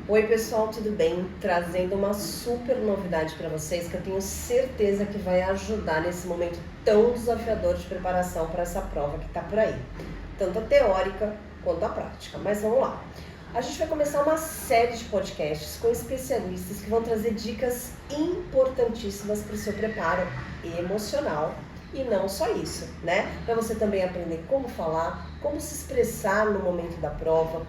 Oi pessoal, tudo bem? Trazendo uma super novidade para vocês que eu tenho certeza que vai ajudar nesse momento tão desafiador de preparação para essa prova que está por aí, tanto a teórica quanto a prática. Mas vamos lá. A gente vai começar uma série de podcasts com especialistas que vão trazer dicas importantíssimas para o seu preparo emocional. E não só isso, né? Para você também aprender como falar, como se expressar no momento da prova,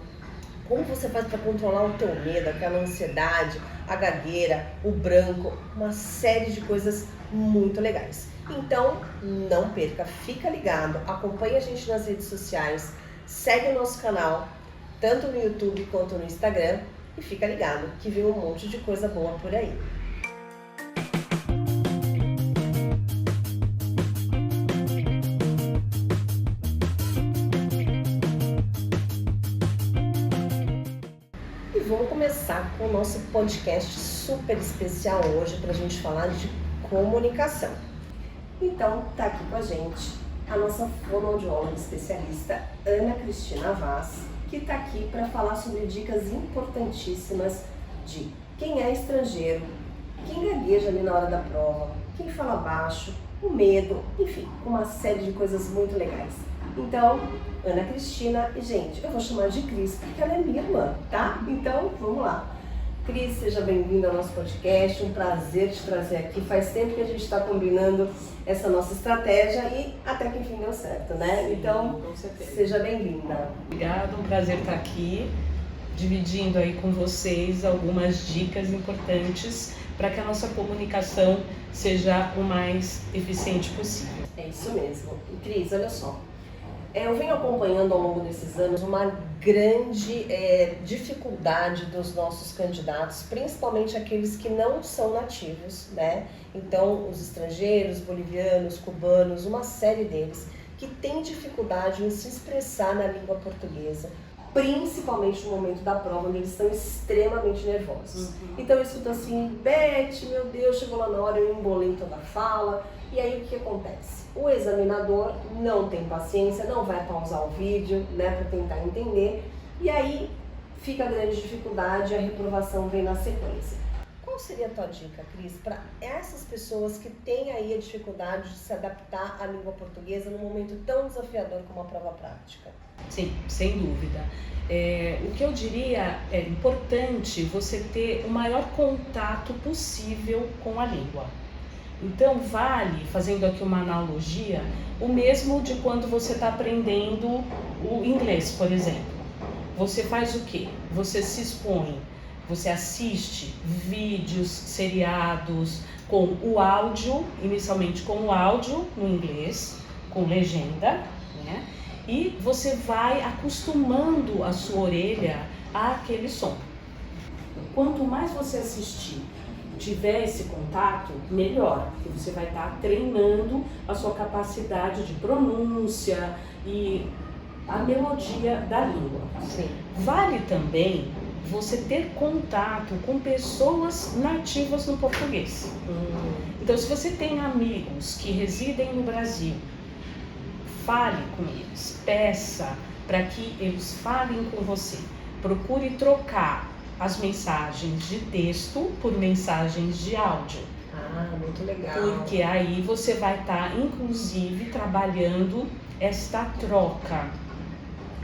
como você faz para controlar o teu medo, aquela ansiedade, a gagueira, o branco, uma série de coisas muito legais. Então, não perca, fica ligado, acompanhe a gente nas redes sociais, segue o nosso canal, tanto no YouTube quanto no Instagram, e fica ligado que vem um monte de coisa boa por aí. Vamos começar com o nosso podcast super especial hoje para a gente falar de comunicação. Então, tá aqui com a gente a nossa fonoaudióloga especialista Ana Cristina Vaz, que está aqui para falar sobre dicas importantíssimas de quem é estrangeiro, quem gagueja ali na hora da prova, quem fala baixo, o medo, enfim, uma série de coisas muito legais. Então, Ana Cristina, e gente, eu vou chamar de Cris porque ela é minha irmã, tá? Então, vamos lá. Cris, seja bem-vinda ao nosso podcast, um prazer te trazer aqui. Faz tempo que a gente está combinando essa nossa estratégia e até que enfim deu certo, né? Sim, então, seja bem-vinda. Obrigada, um prazer estar aqui, dividindo aí com vocês algumas dicas importantes para que a nossa comunicação seja o mais eficiente possível. É isso mesmo. E Cris, olha só. Eu venho acompanhando ao longo desses anos uma grande dificuldade dos nossos candidatos, principalmente aqueles que não são nativos, né? Então, os estrangeiros, bolivianos, cubanos, uma série deles, que têm dificuldade em se expressar na língua portuguesa, principalmente no momento da prova, onde eles estão extremamente nervosos. Então eu escuto assim, Beth, meu Deus, chegou lá na hora, eu embolei toda a fala. E aí o que acontece? O examinador não tem paciência, não vai pausar o vídeo, né, para tentar entender. E aí fica a grande dificuldade e a reprovação vem na sequência. Qual seria a tua dica, Cris, para essas pessoas que têm aí a dificuldade de se adaptar à língua portuguesa num momento tão desafiador como a prova prática? Sim, sem dúvida. O que eu diria é importante você ter o maior contato possível com a língua. Então vale, fazendo aqui uma analogia, o mesmo de quando você está aprendendo o inglês, por exemplo. Você faz o quê? Você se expõe, você assiste vídeos, seriados com o áudio, inicialmente com o áudio no inglês, com legenda, né? E você vai acostumando a sua orelha àquele som. Quanto mais você assistir, tiver esse contato, melhor, porque você vai estar treinando a sua capacidade de pronúncia e a melodia da língua. Sim. Vale também você ter contato com pessoas nativas no português. Então, se você tem amigos que residem no Brasil, fale com eles, peça para que eles falem com você. Procure trocar as mensagens de texto por mensagens de áudio. Ah, muito legal. Porque aí você vai estar, inclusive, trabalhando esta troca.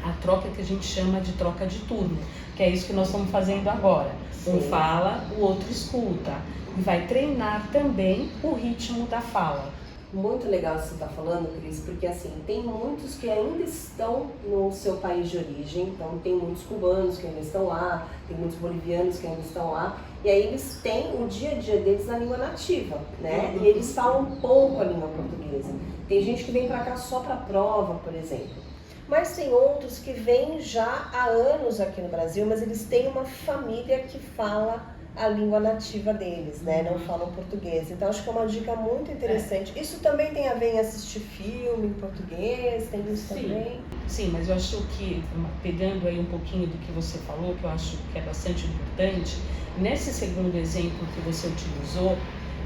A troca que a gente chama de troca de turno, que é isso que nós estamos fazendo agora. Um fala, o outro escuta. E vai treinar também o ritmo da fala. Muito legal isso que você está falando, Cris, porque assim, tem muitos que ainda estão no seu país de origem, então tem muitos cubanos que ainda estão lá, tem muitos bolivianos que ainda estão lá, e aí eles têm o dia a dia deles na língua nativa, né? E eles falam pouco a língua portuguesa. Tem gente que vem para cá só para prova, por exemplo. Mas tem outros que vêm já há anos aqui no Brasil, mas eles têm uma família que fala a língua nativa deles, né? Não falam português. Então acho que é uma dica muito interessante. Isso também tem a ver em assistir filme em português, tem isso também? Sim, mas eu acho que, pegando aí um pouquinho do que você falou, que eu acho que é bastante importante, nesse segundo exemplo que você utilizou,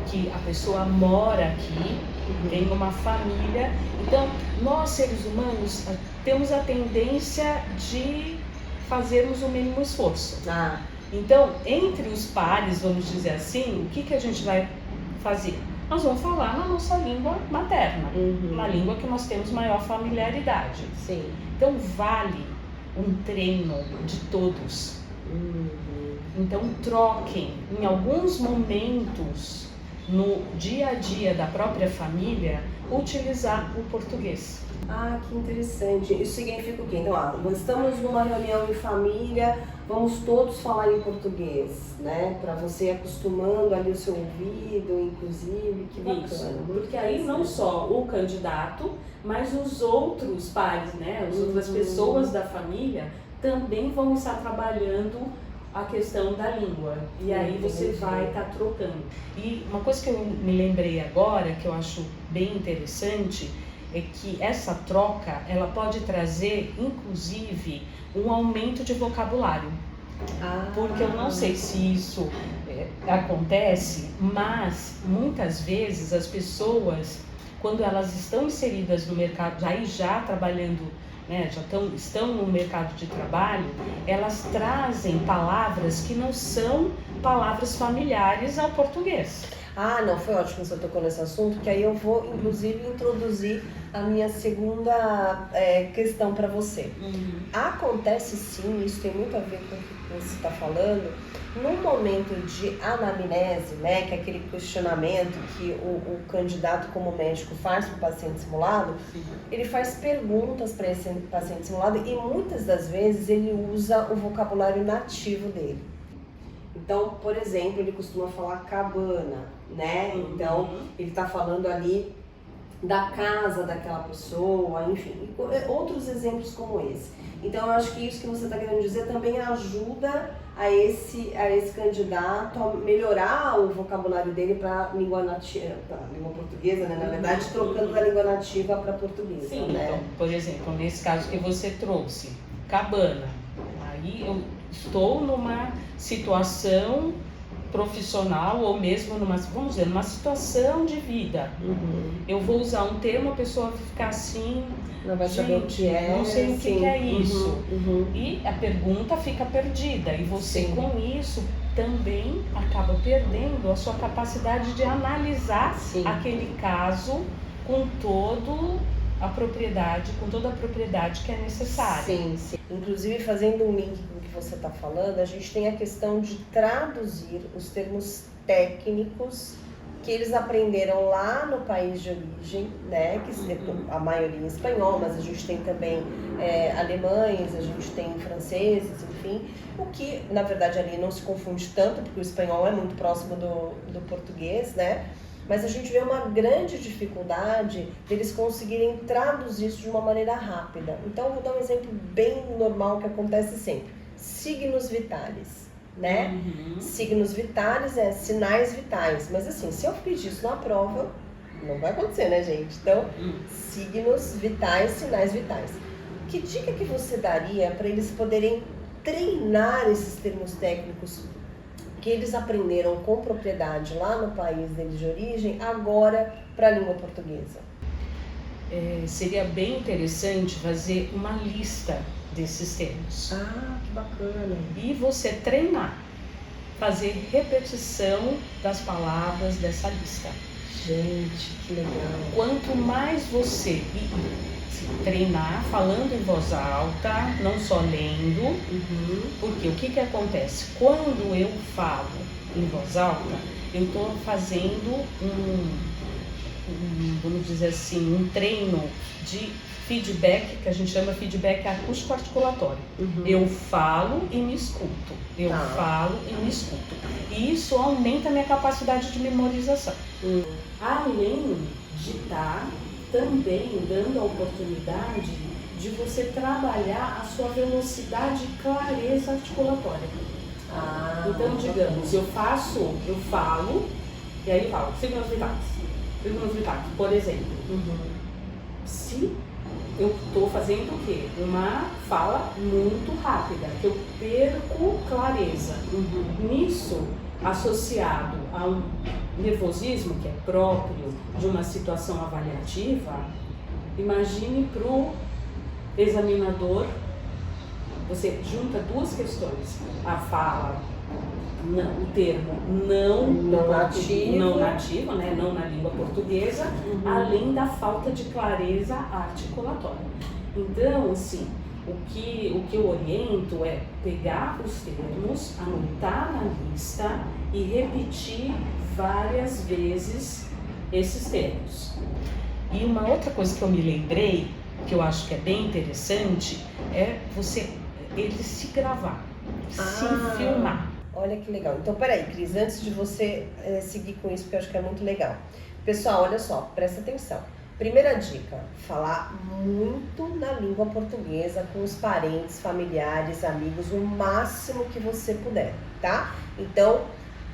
que a pessoa mora aqui, tem uma família, então nós seres humanos temos a tendência de fazermos o mínimo esforço. Então, entre os pares, vamos dizer assim, o que a gente vai fazer? Nós vamos falar na nossa língua materna, na língua que nós temos maior familiaridade. Sim. Então, vale um treino de todos. Então, troquem em alguns momentos no dia a dia da própria família, utilizar o português. Ah, que interessante. Isso significa o quê? Então, nós estamos numa reunião em família, vamos todos falar em português, né? Para você ir acostumando ali o seu ouvido, inclusive, que bacana. Isso, porque aí não só o candidato, mas os outros pares, né? As outras pessoas da família também vão estar trabalhando a questão da língua. E aí você vai estar trocando. E uma coisa que eu me lembrei agora, que eu acho bem interessante, é que essa troca, ela pode trazer, inclusive, um aumento de vocabulário. Porque eu não sei se isso acontece, mas muitas vezes as pessoas, quando elas estão inseridas no mercado, aí já trabalhando, né, estão no mercado de trabalho, elas trazem palavras que não são palavras familiares ao português. Não, foi ótimo que você tocou nesse assunto, que aí eu vou, inclusive, introduzir a minha segunda questão para você. Acontece sim, isso tem muito a ver com o que você está falando, num momento de anamnese, né, que é aquele questionamento que o candidato como médico faz para o paciente simulado, ele faz perguntas para esse paciente simulado e muitas das vezes ele usa o vocabulário nativo dele. Então, por exemplo, ele costuma falar cabana, né? Então, ele está falando ali da casa daquela pessoa, enfim, outros exemplos como esse. Então, eu acho que isso que você está querendo dizer também ajuda a esse candidato a melhorar o vocabulário dele para a língua nativa, para a língua portuguesa, né? Na verdade, trocando da língua nativa para portuguesa. Sim, né? Então, por exemplo, nesse caso que você trouxe, cabana, aí eu estou numa situação profissional ou mesmo vamos dizer, numa situação de vida. Eu vou usar um termo, a pessoa vai ficar assim, não vai saber o que é, não sei o que é isso. E a pergunta fica perdida e você com isso também acaba perdendo a sua capacidade de analisar aquele caso com toda a propriedade que é necessária. Sim. Inclusive, fazendo um link com o que você está falando, a gente tem a questão de traduzir os termos técnicos que eles aprenderam lá no país de origem, né? Que a maioria em espanhol, mas a gente tem também alemães, a gente tem franceses, enfim. O que, na verdade, ali não se confunde tanto, porque o espanhol é muito próximo do português, né? Mas a gente vê uma grande dificuldade deles conseguirem traduzir isso de uma maneira rápida. Então, eu vou dar um exemplo bem normal que acontece sempre. Signos vitais, né? Signos vitais é sinais vitais. Mas assim, se eu pedir isso na prova, não vai acontecer, né, gente? Então, signos vitais, sinais vitais. Que dica que você daria para eles poderem treinar esses termos técnicos que eles aprenderam com propriedade lá no país deles de origem, agora para a língua portuguesa? Seria bem interessante fazer uma lista desses termos. Que bacana! E você treinar, fazer repetição das palavras dessa lista. Gente, que legal! Quanto mais você treinar falando em voz alta, não só lendo, porque o que acontece? Quando eu falo em voz alta, eu estou fazendo vamos dizer assim, um treino de feedback, que a gente chama feedback acústico-articulatório. Eu falo e me escuto. Falo e me escuto. E isso aumenta a minha capacidade de memorização. Além de estar também dando a oportunidade de você trabalhar a sua velocidade e clareza articulatória. Então, digamos, eu falo, e aí eu falo, signos vitais, por exemplo. Se eu estou fazendo o quê? Uma fala muito rápida, que eu perco clareza. Nisso, associado a um nervosismo que é próprio de uma situação avaliativa, imagine para o examinador, você junta duas questões, a fala o termo não nativo, não nativo, né? Não na língua portuguesa, além da falta de clareza articulatória. Então, assim, o que eu oriento é pegar os termos, anotar na lista e repetir várias vezes esses termos. E uma outra coisa que eu me lembrei, que eu acho que é bem interessante, é ele se gravar, se filmar. Olha que legal. Então, peraí, Cris, antes de você seguir com isso, porque eu acho que é muito legal. Pessoal, olha só, presta atenção. Primeira dica, falar muito na língua portuguesa com os parentes, familiares, amigos, o máximo que você puder, tá? Então,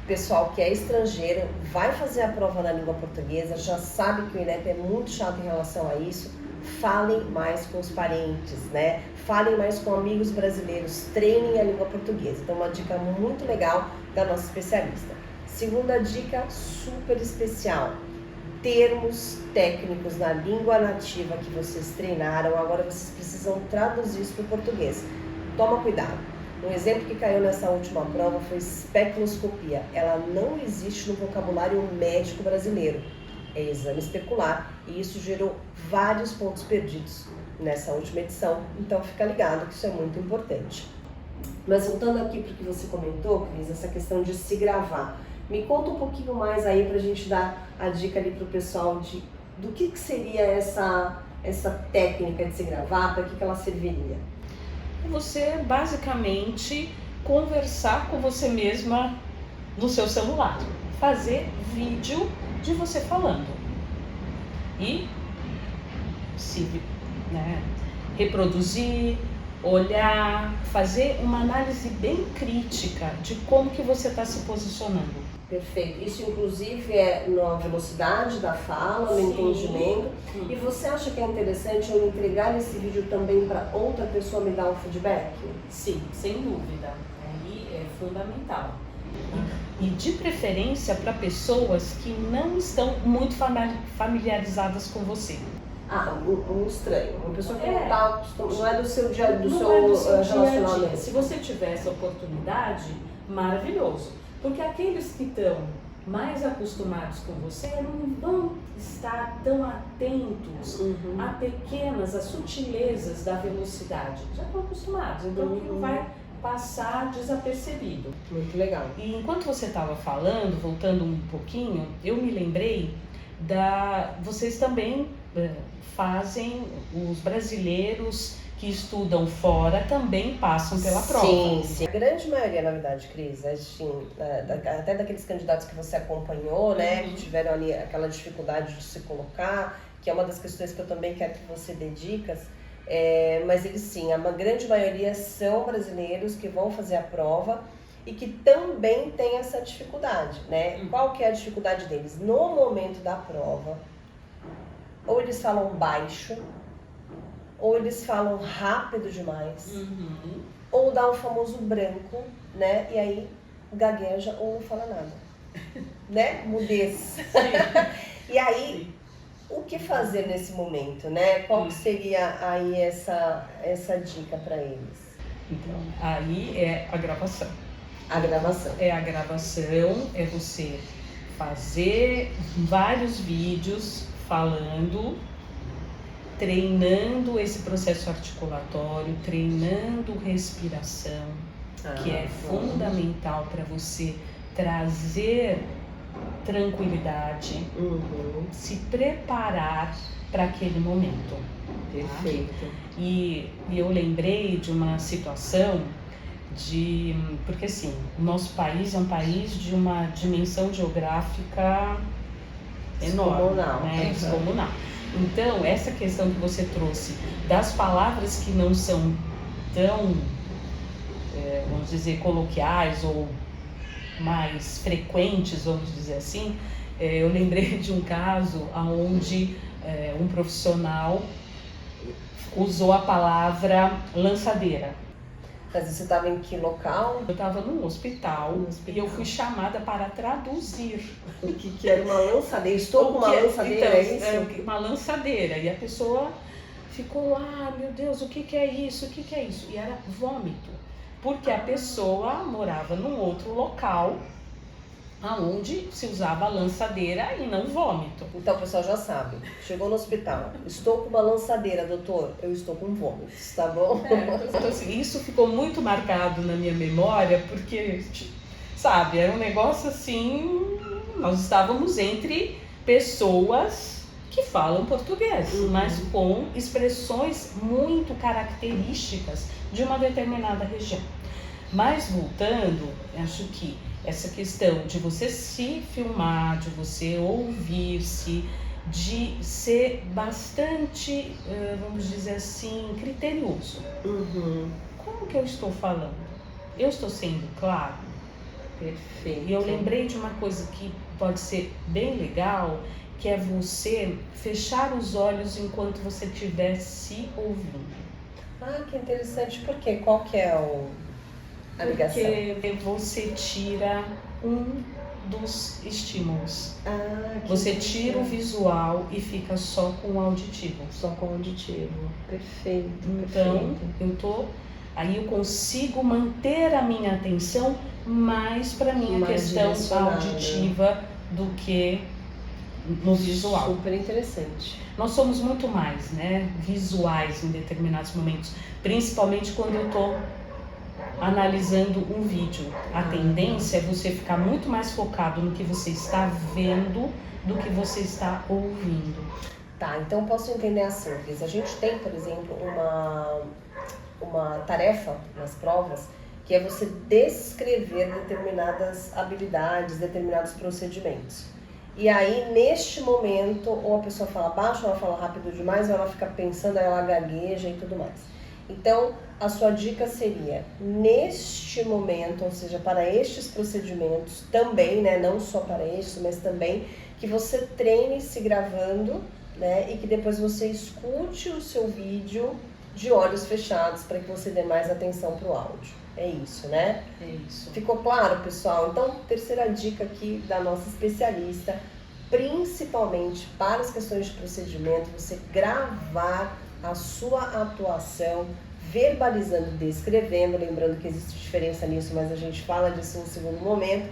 pessoal que é estrangeiro, vai fazer a prova na língua portuguesa, já sabe que o INEP é muito chato em relação a isso. Falem mais com os parentes, né? Falem mais com amigos brasileiros, treinem a língua portuguesa. Então, uma dica muito legal da nossa especialista. Segunda dica, super especial. Termos técnicos na língua nativa que vocês treinaram, agora vocês precisam traduzir isso para o português. Toma cuidado. Um exemplo que caiu nessa última prova foi especuloscopia. Ela não existe no vocabulário médico brasileiro. É exame especular e isso gerou vários pontos perdidos nessa última edição. Então fica ligado que isso é muito importante. Mas voltando aqui para o que você comentou, Cris, essa questão de se gravar. Me conta um pouquinho mais aí pra gente dar a dica ali pro pessoal do que seria essa técnica de se gravar, para que ela serviria? Você basicamente conversar com você mesma no seu celular, fazer vídeo de você falando e reproduzir, olhar, fazer uma análise bem crítica de como que você está se posicionando. Perfeito. Isso inclusive é na velocidade da fala, no entendimento. E você acha que é interessante eu entregar esse vídeo também para outra pessoa me dar um feedback? Sim, sem dúvida. Aí é fundamental. E de preferência para pessoas que não estão muito familiarizadas com você. Um estranho, uma pessoa que não é do seu relacionamento. Se você tiver essa oportunidade, maravilhoso. Porque aqueles que estão mais acostumados com você não vão estar tão atentos a sutilezas da velocidade. Já estão acostumados, então aquilo vai passar desapercebido. Muito legal. E enquanto você estava falando, voltando um pouquinho, eu me lembrei vocês também fazem, os brasileiros que estudam fora também passam pela prova. Sim. A grande maioria, na verdade, Cris, assim, até daqueles candidatos que você acompanhou, né, que tiveram ali aquela dificuldade de se colocar, que é uma das questões que eu também quero que você dê dicas, mas eles sim, a grande maioria são brasileiros que vão fazer a prova e que também têm essa dificuldade, né? Qual que é a dificuldade deles? No momento da prova, ou eles falam baixo, ou eles falam rápido demais, ou dá o famoso branco, né? E aí gagueja ou não fala nada, né? Mudez. E aí, o que fazer nesse momento, né? Qual que seria aí essa dica para eles? Então, aí é a gravação. A gravação. É você fazer vários vídeos falando, treinando esse processo articulatório, treinando respiração, que é fundamental para você trazer tranquilidade, se preparar para aquele momento. Perfeito. Tá? E eu lembrei de uma situação porque assim, o nosso país é um país de uma dimensão geográfica enorme, descomunal. Então, essa questão que você trouxe das palavras que não são tão, vamos dizer, coloquiais ou mais frequentes, vamos dizer assim, eu lembrei de um caso onde um profissional usou a palavra lançadeira. Mas você estava em que local? Eu estava num hospital e eu fui chamada para traduzir. O que era uma lançadeira? Estou com uma lançadeira, então, é isso? Uma lançadeira. E a pessoa ficou, meu Deus, o que é isso? O que é isso? E era vômito. porque a pessoa morava num outro local aonde se usava a lançadeira e não vômito. Então o pessoal já sabe. Chegou no hospital. Estou com uma lançadeira, doutor. Eu estou com vômitos, tá bom? Então, assim, isso ficou muito marcado na minha memória, porque, sabe, era um negócio assim, nós estávamos entre pessoas que falam português, mas com expressões muito características de uma determinada região. Mas voltando, acho que essa questão de você se filmar, de você ouvir-se, de ser bastante, vamos dizer assim, criterioso. Como que eu estou falando? Eu estou sendo claro? Perfeito. E eu lembrei de uma coisa que pode ser bem legal, que é você fechar os olhos enquanto você estiver se ouvindo. Ah, que interessante. Por quê? Qual que é a ligação? Porque você tira um dos estímulos. Você tira o visual e fica só com o auditivo. Só com o auditivo. Perfeito. Então, perfeito. Aí eu consigo manter a minha atenção mais para minha questão auditiva do que no visual. Super interessante. Nós somos muito mais, né, visuais em determinados momentos, principalmente quando eu estou analisando um vídeo. A tendência é você ficar muito mais focado no que você está vendo do que você está ouvindo. Tá, então posso entender assim, Cris. A gente tem, por exemplo, uma tarefa nas provas que é você descrever determinadas habilidades, determinados procedimentos. E aí, neste momento, ou a pessoa fala baixo, ou ela fala rápido demais, ou ela fica pensando, aí ela gagueja e tudo mais. Então, a sua dica seria, neste momento, ou seja, para estes procedimentos também, né, não só para estes, mas também, que você treine se gravando, né, e que depois você escute o seu vídeo de olhos fechados, para que você dê mais atenção para o áudio. É isso, né? É isso. Ficou claro, pessoal? Então, terceira dica aqui da nossa especialista, principalmente para as questões de procedimento, você gravar a sua atuação, verbalizando, descrevendo, lembrando que existe diferença nisso, mas a gente fala disso no segundo momento,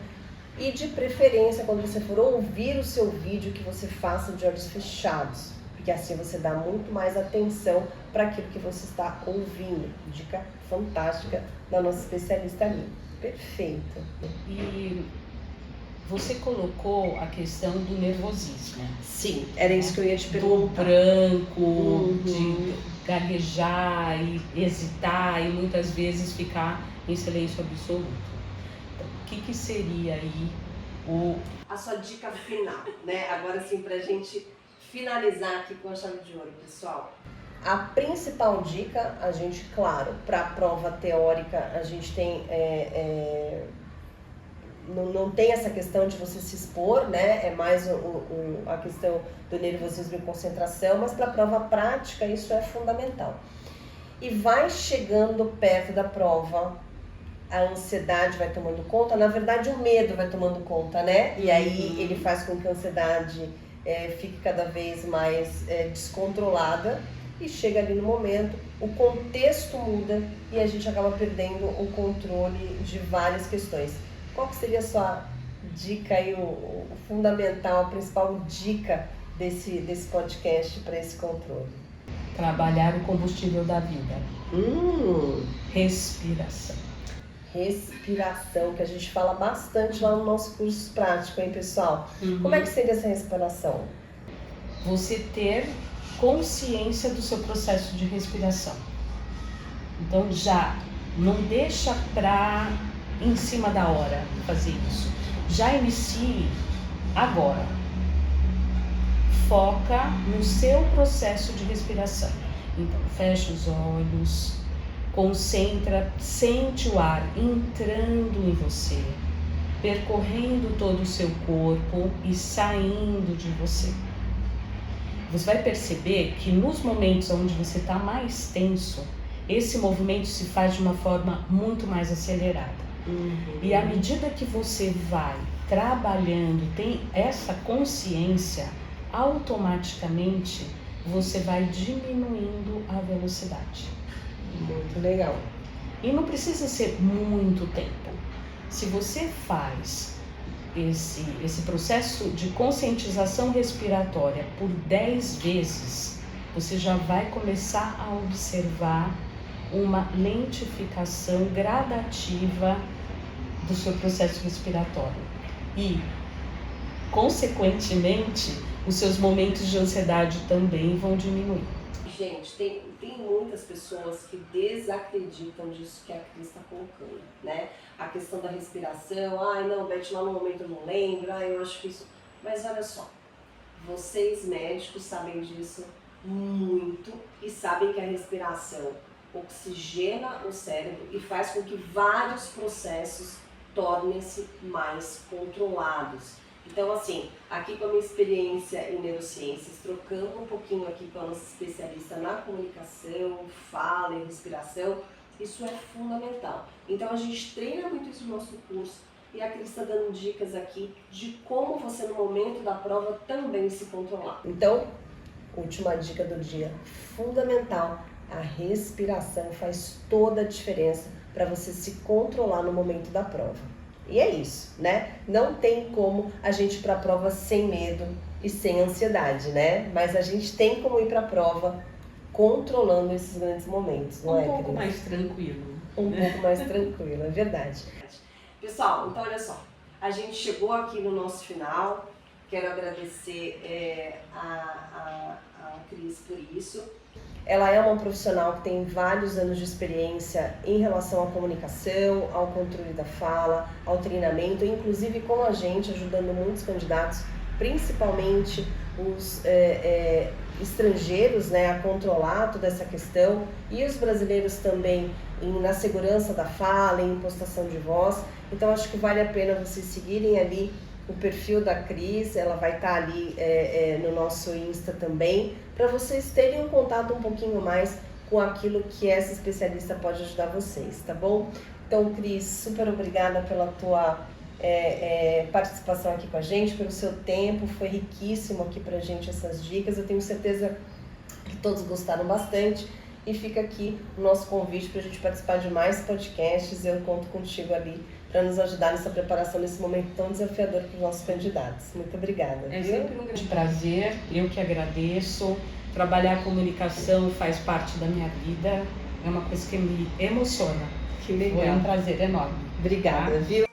e de preferência, quando você for ouvir o seu vídeo, que você faça de olhos fechados, porque assim você dá muito mais atenção para aquilo que você está ouvindo. Dica fantástica da nossa especialista ali. Perfeito. E você colocou a questão do nervosismo. Sim, era isso que eu ia te Do perguntar. branco, de gaguejar e hesitar e muitas vezes ficar em silêncio absoluto. Então, o que seria aí a sua dica final, né? Agora sim, pra gente finalizar aqui com a chave de ouro, pessoal. A principal dica, a gente, claro, para a prova teórica, a gente tem, não tem essa questão de você se expor, né? É mais a questão do nervosismo e concentração, mas para a prova prática isso é fundamental. E vai chegando perto da prova, a ansiedade vai tomando conta, na verdade o medo vai tomando conta, né? E aí ele faz com que a ansiedade fique cada vez mais descontrolada e chega ali no momento, o contexto muda e a gente acaba perdendo o controle de várias questões. Qual que seria a sua dica aí, o fundamental, a principal dica desse podcast para esse controle? trabalhar o combustível da vida. Respiração. Respiração, que a gente fala bastante lá no nosso curso prático, hein, pessoal? Como é que seria essa respiração? Você ter consciência do seu processo de respiração. Então já não deixa para em cima da hora fazer isso. Já inicie agora. Foca no seu processo de respiração. Então fecha os olhos, concentra, sente o ar entrando em você, percorrendo todo o seu corpo e saindo de você. Você vai perceber que nos momentos onde você está mais tenso, esse movimento se faz de uma forma muito mais acelerada. E à medida que você vai trabalhando, tem essa consciência, automaticamente você vai diminuindo a velocidade. Muito legal. E não precisa ser muito tempo. Se você faz esse processo de conscientização respiratória por 10 vezes, você já vai começar a observar uma lentificação gradativa do seu processo respiratório. E, consequentemente, os seus momentos de ansiedade também vão diminuir. Gente, tem muitas pessoas que desacreditam disso que a Cris está colocando, né? A questão da respiração, ai não, Beth, lá no momento eu não lembro, ai eu acho que isso... Mas olha só, vocês médicos sabem disso muito e sabem que a respiração oxigena o cérebro e faz com que vários processos tornem-se mais controlados. Então, assim, aqui com a minha experiência em neurociências, trocando um pouquinho aqui com a nossa especialista na comunicação, fala e respiração, isso é fundamental. Então, a gente treina muito isso no nosso curso e a Cris está dando dicas aqui de como você, no momento da prova, também se controlar. Então, última dica do dia, fundamental, a respiração faz toda a diferença para você se controlar no momento da prova. E é isso, né? Não tem como a gente ir para a prova sem medo e sem ansiedade, né? Mas a gente tem como ir para a prova controlando esses grandes momentos, não é, Um pouco Cris? mais tranquilo. Um pouco mais tranquilo, é verdade. Pessoal, então olha só, a gente chegou aqui no nosso final. Quero agradecer a Cris por isso. Ela é uma profissional que tem vários anos de experiência em relação à comunicação, ao controle da fala, ao treinamento, inclusive com a gente, ajudando muitos candidatos, principalmente os estrangeiros, né, a controlar toda essa questão, e os brasileiros também na segurança da fala, em impostação de voz. Então acho que vale a pena vocês seguirem ali o perfil da Cris, ela vai estar ali no nosso Insta também, para vocês terem um contato um pouquinho mais com aquilo que essa especialista pode ajudar vocês, tá bom? Então, Cris, super obrigada pela tua participação aqui com a gente, pelo seu tempo, foi riquíssimo aqui pra gente essas dicas, eu tenho certeza que todos gostaram bastante. E fica aqui o nosso convite para a gente participar de mais podcasts. Eu conto contigo ali para nos ajudar nessa preparação nesse momento tão desafiador para os nossos candidatos. Muito obrigada. É sempre um grande prazer, eu que agradeço. Trabalhar a comunicação faz parte da minha vida, é uma coisa que me emociona. Que legal. Foi um prazer enorme. Obrigada, viu?